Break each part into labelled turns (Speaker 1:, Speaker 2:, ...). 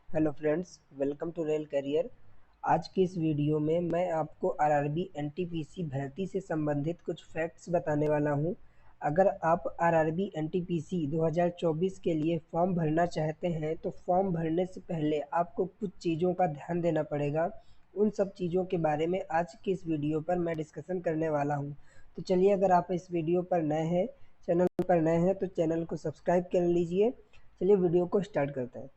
Speaker 1: Hello friends, welcome to rail career. आज की इस वीडियो में मैं आपको आरआरबी एनटीपीसी भर्ती से संबंधित कुछ फैक्ट्स बताने वाला हूं। अगर आप आरआरबी एनटीपीसी 2024 के लिए फॉर्म भरना चाहते हैं तो फॉर्म भरने से पहले आपको कुछ चीज़ों का ध्यान देना पड़ेगा। उन सब चीज़ों के बारे में आज की इस वीडियो पर मैं डिस्कशन करने वाला हूँ। तो चलिए, अगर आप इस वीडियो पर नए हैं, चैनल पर नए हैं तो चैनल को सब्सक्राइब कर लीजिए। चलिए वीडियो को स्टार्ट करते हैं।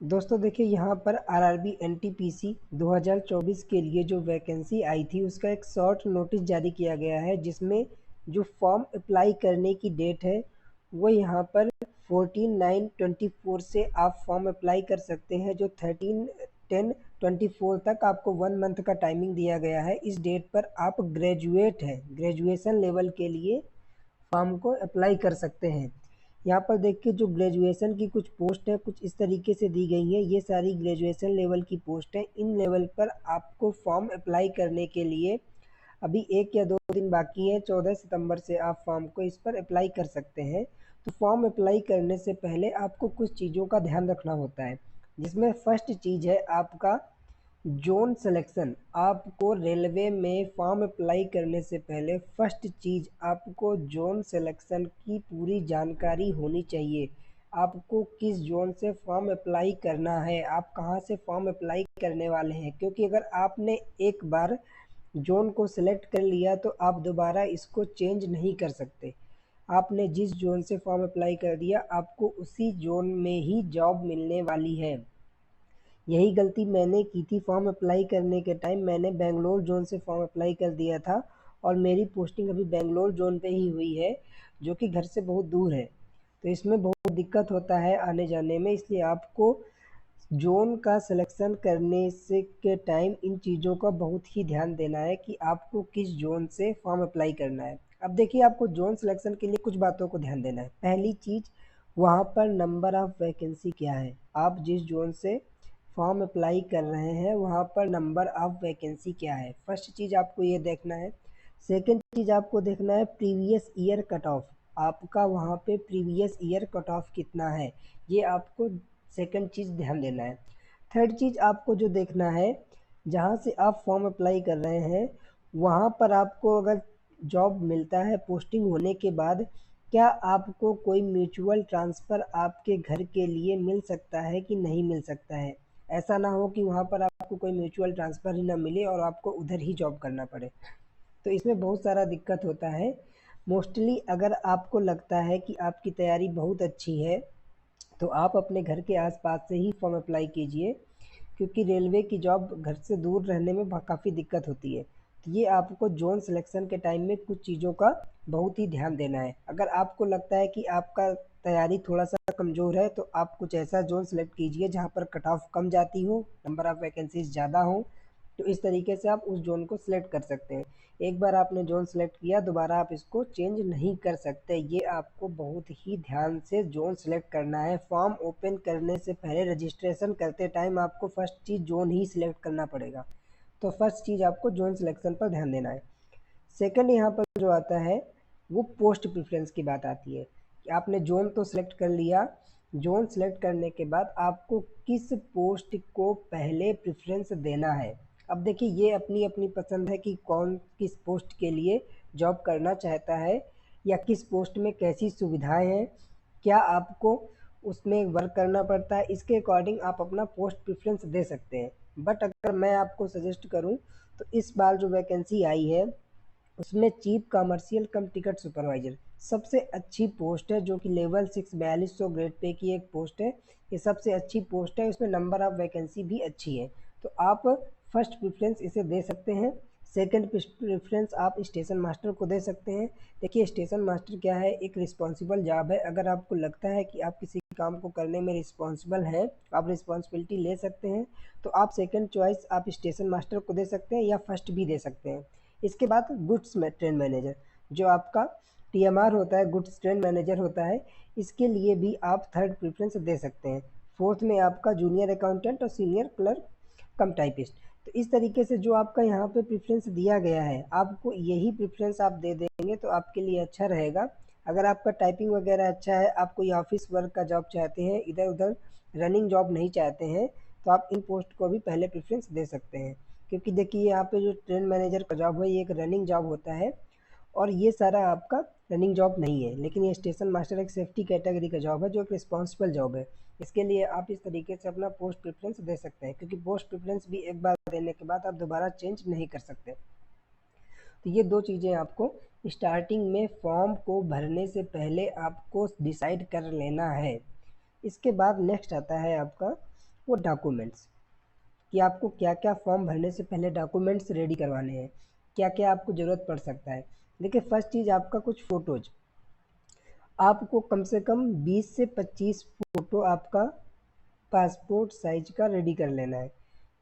Speaker 1: दोस्तों देखिए, यहाँ पर आरआरबी एनटीपीसी 2024 के लिए जो वैकेंसी आई थी उसका एक शॉर्ट नोटिस जारी किया गया है, जिसमें जो फॉर्म अप्लाई करने की डेट है वो यहाँ पर 14/9/24 से आप फॉर्म अप्लाई कर सकते हैं। जो 13/10/24 तक आपको 1 मंथ का टाइमिंग दिया गया है। इस डेट पर आप ग्रेजुएशन लेवल के लिए फॉर्म को अप्लाई कर सकते हैं। यहाँ पर देखिए, जो ग्रेजुएशन की कुछ पोस्ट है कुछ इस तरीके से दी गई हैं। ये सारी ग्रेजुएशन लेवल की पोस्ट है। इन लेवल पर आपको फॉर्म अप्लाई करने के लिए अभी 1 या 2 दिन बाकी है। 14 सितंबर से आप फॉर्म को इस पर अप्लाई कर सकते हैं। तो फॉर्म अप्लाई करने से पहले आपको कुछ चीज़ों का ध्यान रखना होता है, जिसमें फर्स्ट चीज़ है आपका जोन सिलेक्शन। आपको रेलवे में फॉर्म अप्लाई करने से पहले फर्स्ट चीज़ आपको जोन सिलेक्शन की पूरी जानकारी होनी चाहिए। आपको किस जोन से फॉर्म अप्लाई करना है, आप कहां से फॉर्म अप्लाई करने वाले हैं, क्योंकि अगर आपने एक बार जोन को सिलेक्ट कर लिया तो आप दोबारा इसको चेंज नहीं कर सकते। आपने जिस जोन से फॉर्म अप्लाई कर दिया आपको उसी जोन में ही जॉब मिलने वाली है। यही गलती मैंने की थी। फॉर्म अप्लाई करने के टाइम मैंने बेंगलोर जोन से फॉर्म अप्लाई कर दिया था और मेरी पोस्टिंग अभी बेंगलोर जोन पे ही हुई है, जो कि घर से बहुत दूर है। तो इसमें बहुत दिक्कत होता है आने जाने में, इसलिए आपको जोन का सिलेक्शन करने से के टाइम इन चीज़ों का बहुत ही ध्यान देना है कि आपको किस जोन से फॉर्म अप्लाई करना है। अब देखिए, आपको जोन सिलेक्शन के लिए कुछ बातों को ध्यान देना है। पहली चीज़, वहाँ पर नंबर ऑफ़ वैकेंसी क्या है। आप जिस जोन से फॉर्म अप्लाई कर रहे हैं वहाँ पर नंबर ऑफ़ वैकेंसी क्या है, फर्स्ट चीज़ आपको ये देखना है। सेकंड चीज़ आपको देखना है प्रीवियस ईयर कट ऑफ। आपका वहाँ पे प्रीवियस ईयर कट ऑफ कितना है, ये आपको सेकंड चीज़ ध्यान देना है। थर्ड चीज़ आपको जो देखना है, जहाँ से आप फॉर्म अप्लाई कर रहे हैं वहाँ पर आपको अगर जॉब मिलता है पोस्टिंग होने के बाद, क्या आपको कोई म्यूचुअल ट्रांसफ़र आपके घर के लिए मिल सकता है कि नहीं मिल सकता है। ऐसा ना हो कि वहाँ पर आपको कोई म्यूचुअल ट्रांसफ़र ही ना मिले और आपको उधर ही जॉब करना पड़े। तो इसमें बहुत सारा दिक्कत होता है। मोस्टली अगर आपको लगता है कि आपकी तैयारी बहुत अच्छी है तो आप अपने घर के आसपास से ही फॉर्म अप्लाई कीजिए, क्योंकि रेलवे की जॉब घर से दूर रहने में काफ़ी दिक्कत होती है। तो ये आपको जोन सिलेक्शन के टाइम में कुछ चीज़ों का बहुत ही ध्यान देना है। अगर आपको लगता है कि आपका तैयारी थोड़ा सा कमज़ोर है तो आप कुछ ऐसा जोन सेलेक्ट कीजिए जहाँ पर कट ऑफ कम जाती हो, नंबर ऑफ़ वैकेंसीज ज़्यादा हो। तो इस तरीके से आप उस जोन को सिलेक्ट कर सकते हैं। एक बार आपने जोन सेलेक्ट किया दोबारा आप इसको चेंज नहीं कर सकते। ये आपको बहुत ही ध्यान से जोन सेलेक्ट करना है। फॉर्म ओपन करने से पहले रजिस्ट्रेशन करते टाइम आपको फर्स्ट चीज़ जोन ही सिलेक्ट करना पड़ेगा। तो फर्स्ट चीज़ आपको जोन सिलेक्शन पर ध्यान देना है। सेकंड यहाँ पर जो आता है वो पोस्ट प्रेफरेंस की बात आती है कि आपने जोन तो सिलेक्ट कर लिया। जोन सेलेक्ट करने के बाद आपको किस पोस्ट को पहले प्रेफरेंस देना है। अब देखिए, ये अपनी अपनी पसंद है कि कौन किस पोस्ट के लिए जॉब करना चाहता है या किस पोस्ट में कैसी सुविधाएं हैं, क्या आपको उसमें वर्क करना पड़ता है। इसके अकॉर्डिंग आप अपना पोस्ट प्रेफरेंस दे सकते हैं। बट अगर मैं आपको सजेस्ट करूं तो इस बार जो वैकेंसी आई है उसमें चीफ कमर्शियल कम टिकट सुपरवाइजर सबसे अच्छी पोस्ट है, जो कि लेवल 6 4200 ग्रेड पे की एक पोस्ट है। ये सबसे अच्छी पोस्ट है, इसमें नंबर ऑफ़ वैकेंसी भी अच्छी है। तो आप फर्स्ट प्रेफरेंस इसे दे सकते हैं। सेकंड प्रेफरेंस आप स्टेशन मास्टर को दे सकते हैं। देखिए, स्टेशन मास्टर क्या है, एक रिस्पॉन्सिबल जॉब है। अगर आपको लगता है कि आप किसी काम को करने में रिस्पॉन्सिबल हैं, आप रिस्पॉन्सिबिलिटी ले सकते हैं, तो आप सेकंड चॉइस आप स्टेशन मास्टर को दे सकते हैं या फर्स्ट भी दे सकते हैं। इसके बाद गुड्स में ट्रेन मैनेजर, जो आपका टीएमआर होता है, गुड्स ट्रेन मैनेजर होता है, इसके लिए भी आप थर्ड प्रेफरेंस दे सकते हैं। फोर्थ में आपका जूनियर अकाउंटेंट और सीनियर क्लर्क कम टाइपिस्ट। तो इस तरीके से जो आपका यहाँ पे प्रेफरेंस दिया गया है, आपको यही प्रेफरेंस आप दे देंगे तो आपके लिए अच्छा रहेगा। अगर आपका टाइपिंग वगैरह अच्छा है, आप कोई ऑफिस वर्क का जॉब चाहते हैं, इधर उधर रनिंग जॉब नहीं चाहते हैं, तो आप इन पोस्ट को भी पहले प्रेफरेंस दे सकते हैं। क्योंकि देखिए यहाँ पे जो ट्रेन मैनेजर का जॉब है, ये एक रनिंग जॉब होता है और ये सारा आपका रनिंग जॉब नहीं है। लेकिन ये स्टेशन मास्टर एक सेफ्टी कैटेगरी का जॉब है, जो एक रिस्पॉन्सिबल जॉब है। इसके लिए आप इस तरीके से अपना पोस्ट प्रेफरेंस दे सकते हैं, क्योंकि पोस्ट प्रेफरेंस भी एक बार देने के बाद आप दोबारा चेंज नहीं कर सकते। तो ये दो चीज़ें आपको स्टार्टिंग में फॉर्म को भरने से पहले आपको डिसाइड कर लेना है। इसके बाद नेक्स्ट आता है आपका वो डॉक्यूमेंट्स, कि आपको क्या क्या फॉर्म भरने से पहले डॉक्यूमेंट्स रेडी करवाने हैं, क्या क्या आपको ज़रूरत पड़ सकता है। देखिए फर्स्ट चीज़ आपका कुछ फ़ोटोज़, आपको कम से कम 20 से 25 फ़ोटो आपका पासपोर्ट साइज का रेडी कर लेना है।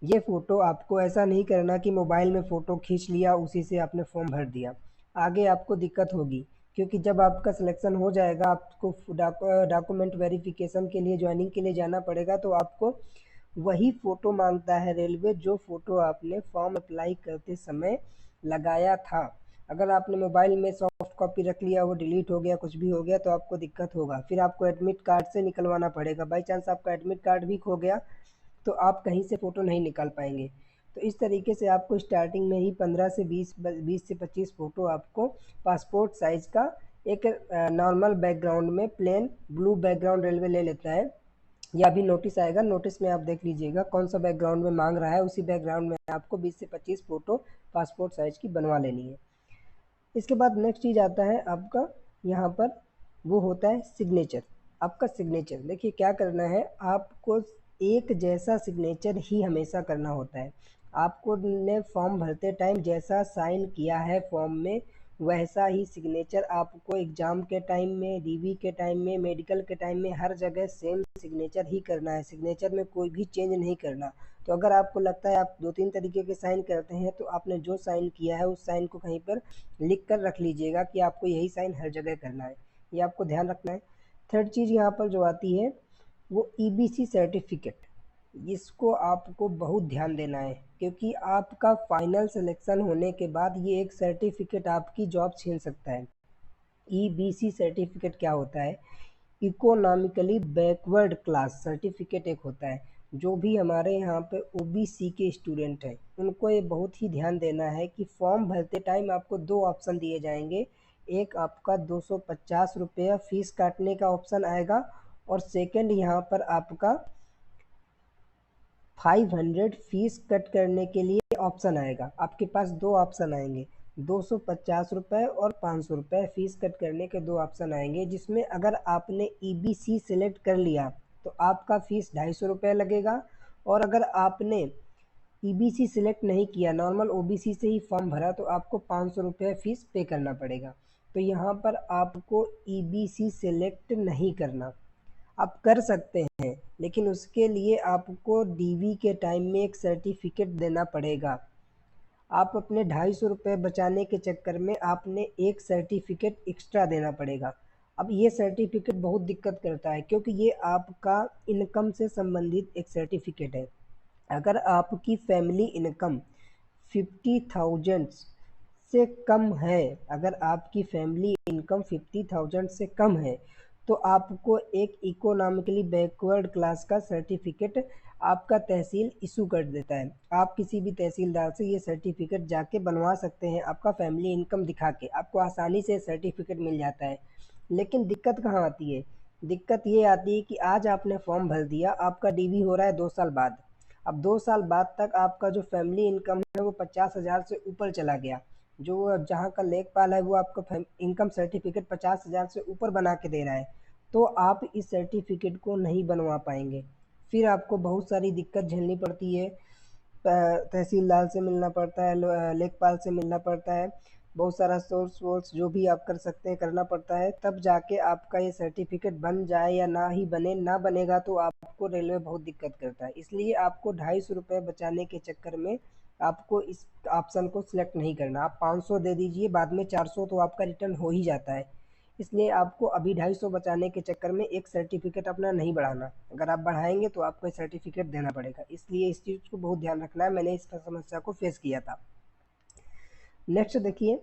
Speaker 1: ये फ़ोटो आपको ऐसा नहीं करना कि मोबाइल में फ़ोटो खींच लिया उसी से आपने फॉर्म भर दिया, आगे आपको दिक्कत होगी। क्योंकि जब आपका सिलेक्शन हो जाएगा, आपको डॉक्यूमेंट वेरिफिकेशन के लिए ज्वाइनिंग के लिए जाना पड़ेगा, तो आपको वही फ़ोटो मांगता है रेलवे, जो फ़ोटो आपने फॉर्म अप्लाई करते समय लगाया था। अगर आपने मोबाइल में सॉफ्ट कॉपी रख लिया, वो डिलीट हो गया, कुछ भी हो गया, तो आपको दिक्कत होगा। फिर आपको एडमिट कार्ड से निकलवाना पड़ेगा। बाई चांस आपका एडमिट कार्ड भी खो गया तो आप कहीं से फ़ोटो नहीं निकाल पाएंगे। तो इस तरीके से आपको स्टार्टिंग में ही 15 से 20 से 25 फ़ोटो आपको पासपोर्ट साइज़ का एक नॉर्मल बैकग्राउंड में, प्लेन ब्लू बैकग्राउंड रेलवे ले लेता है। या अभी नोटिस आएगा, नोटिस में आप देख लीजिएगा कौन सा बैकग्राउंड में मांग रहा है, उसी बैकग्राउंड में आपको 20 से 25 फ़ोटो पासपोर्ट साइज़ की बनवा लेनी है। इसके बाद नेक्स्ट चीज़ आता है आपका यहाँ पर, वो होता है सिग्नेचर। आपका सिग्नेचर देखिए क्या करना है, आपको एक जैसा सिग्नेचर ही हमेशा करना होता है। आपको ने फॉर्म भरते टाइम जैसा साइन किया है फॉर्म में, वैसा ही सिग्नेचर आपको एग्ज़ाम के टाइम में, डीवी के टाइम में, मेडिकल के टाइम में, हर जगह सेम सिग्नेचर ही करना है। सिग्नेचर में कोई भी चेंज नहीं करना। तो अगर आपको लगता है आप 2-3 तरीके के साइन करते हैं, तो आपने जो साइन किया है उस साइन को कहीं पर लिख कर रख लीजिएगा कि आपको यही साइन हर जगह करना है। ये आपको ध्यान रखना है। थर्ड चीज़ यहाँ पर जो आती है वो ईबीसी सर्टिफिकेट, इसको आपको बहुत ध्यान देना है, क्योंकि आपका फाइनल सिलेक्शन होने के बाद ये एक सर्टिफिकेट आपकी जॉब छीन सकता है। ईबीसी सर्टिफिकेट क्या होता है? इकोनॉमिकली बैकवर्ड क्लास सर्टिफिकेट एक होता है। जो भी हमारे यहाँ पे ओबीसी के स्टूडेंट हैं, उनको ये बहुत ही ध्यान देना है कि फॉर्म भरते टाइम आपको दो ऑप्शन दिए जाएंगे। एक आपका 250 रुपया फ़ीस काटने का ऑप्शन आएगा, और सेकंड यहाँ पर आपका 500 फ़ीस कट करने के लिए ऑप्शन आएगा। आपके पास दो ऑप्शन आएंगे, 250 रुपये और 500 रुपये फ़ीस कट करने के दो ऑप्शन आएंगे। जिसमें अगर आपने ईबीसी सेलेक्ट कर लिया तो आपका फ़ीस 250 रुपये लगेगा, और अगर आपने ईबीसी सिलेक्ट नहीं किया, नॉर्मल ओबीसी से ही फॉर्म भरा, तो आपको 500 रुपये फ़ीस पे करना पड़ेगा। तो यहाँ पर आपको ईबीसी सेलेक्ट नहीं करना, आप कर सकते हैं, लेकिन उसके लिए आपको डीवी के टाइम में एक सर्टिफिकेट देना पड़ेगा। आप अपने 250 रुपये बचाने के चक्कर में आपने एक सर्टिफिकेट एक्स्ट्रा देना पड़ेगा। अब ये सर्टिफिकेट बहुत दिक्कत करता है, क्योंकि ये आपका इनकम से संबंधित एक सर्टिफिकेट है। अगर आपकी फैमिली इनकम 50,000 से कम है, अगर आपकी फैमिली इनकम 50,000 से कम है, तो आपको एक इकोनॉमिकली बैकवर्ड क्लास का सर्टिफिकेट आपका तहसील इशू कर देता है। आप किसी भी तहसीलदार से ये सर्टिफिकेट जाके बनवा सकते हैं, आपका फैमिली इनकम दिखा के आपको आसानी से सर्टिफिकेट मिल जाता है। लेकिन दिक्कत कहाँ आती है? दिक्कत ये आती है कि आज आपने फॉर्म भर दिया, आपका डीवी हो रहा है 2 साल बाद। अब 2 साल बाद तक आपका जो फैमिली इनकम है वो 50,000 से ऊपर चला गया। जो जहाँ का लेखपाल है वो आपका इनकम सर्टिफिकेट 50,000 से ऊपर बना के दे रहा है, तो आप इस सर्टिफिकेट को नहीं बनवा पाएंगे। फिर आपको बहुत सारी दिक्कत झेलनी पड़ती है, तहसीलदार से मिलना पड़ता है, लेखपाल से मिलना पड़ता है, बहुत सारा सोर्स वोर्स जो भी आप कर सकते हैं करना पड़ता है, तब जाके आपका ये सर्टिफिकेट बन जाए या ना ही बने। ना बनेगा तो आपको रेलवे बहुत दिक्कत करता है। इसलिए आपको 250 रुपये बचाने के चक्कर में आपको इस ऑप्शन को सिलेक्ट नहीं करना। आप 500 दे दीजिए, बाद में 400 तो आपका रिटर्न हो ही जाता है। इसलिए आपको अभी 250 बचाने के चक्कर में एक सर्टिफिकेट अपना नहीं बढ़ाना। अगर आप बढ़ाएंगे तो आपको सर्टिफिकेट देना पड़ेगा, इसलिए इस चीज़ को बहुत ध्यान रखना है। मैंने इस समस्या को फेस किया था। नेक्स्ट देखिए,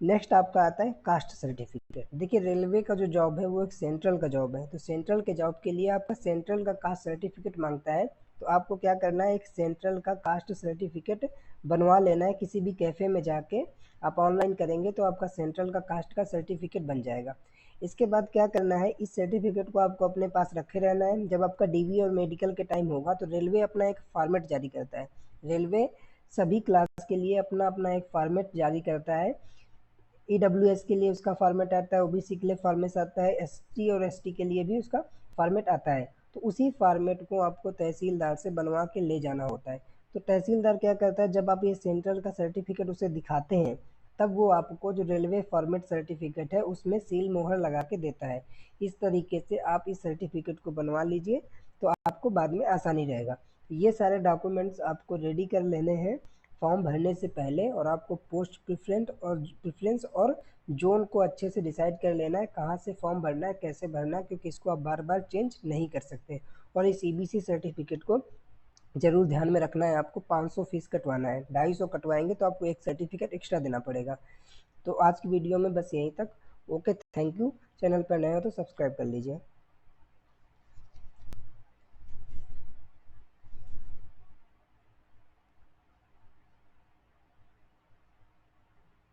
Speaker 1: नेक्स्ट आपका आता है कास्ट सर्टिफिकेट। देखिए रेलवे का जो जॉब है वो एक सेंट्रल का जॉब है, तो सेंट्रल के जॉब के लिए आपका सेंट्रल का कास्ट सर्टिफिकेट मांगता है। तो आपको क्या करना है, एक सेंट्रल का कास्ट सर्टिफिकेट बनवा लेना है। किसी भी कैफ़े में जाके आप ऑनलाइन करेंगे तो आपका सेंट्रल का कास्ट का सर्टिफिकेट बन जाएगा। इसके बाद क्या करना है, इस सर्टिफिकेट को आपको अपने पास रखे रहना है। जब आपका डीवी और मेडिकल के टाइम होगा तो रेलवे अपना एक फॉर्मेट जारी करता है। रेलवे सभी क्लास के लिए अपना अपना एक फॉर्मेट जारी करता है। ईडब्ल्यूएस के लिए उसका फॉर्मेट आता है, ओबीसी के लिए फॉर्मेट आता है, एसटी और एसटी के लिए भी उसका फॉर्मेट आता है। तो उसी फॉर्मेट को आपको तहसीलदार से बनवा के ले जाना होता है। तो तहसीलदार क्या करता है, जब आप ये सेंट्रल का सर्टिफिकेट उसे दिखाते हैं तब वो आपको जो रेलवे फॉर्मेट सर्टिफिकेट है उसमें सील मोहर लगा के देता है। इस तरीके से आप इस सर्टिफिकेट को बनवा लीजिए तो आपको बाद में आसानी रहेगा। ये सारे डॉक्यूमेंट्स आपको रेडी कर लेने हैं फॉर्म भरने से पहले, और आपको पोस्ट प्रेफरेंस और जोन को अच्छे से डिसाइड कर लेना है, कहाँ से फॉर्म भरना है, कैसे भरना है, क्योंकि इसको आप बार बार चेंज नहीं कर सकते। और इस ईबीसी सर्टिफिकेट को ज़रूर ध्यान में रखना है, आपको 500 फीस कटवाना है। 250 कटवाएंगे तो आपको एक सर्टिफिकेट एक्स्ट्रा देना पड़ेगा। तो आज की वीडियो में बस यहीं तक। Okay, thank you. चैनल पर नए हो तो सब्सक्राइब कर लीजिए।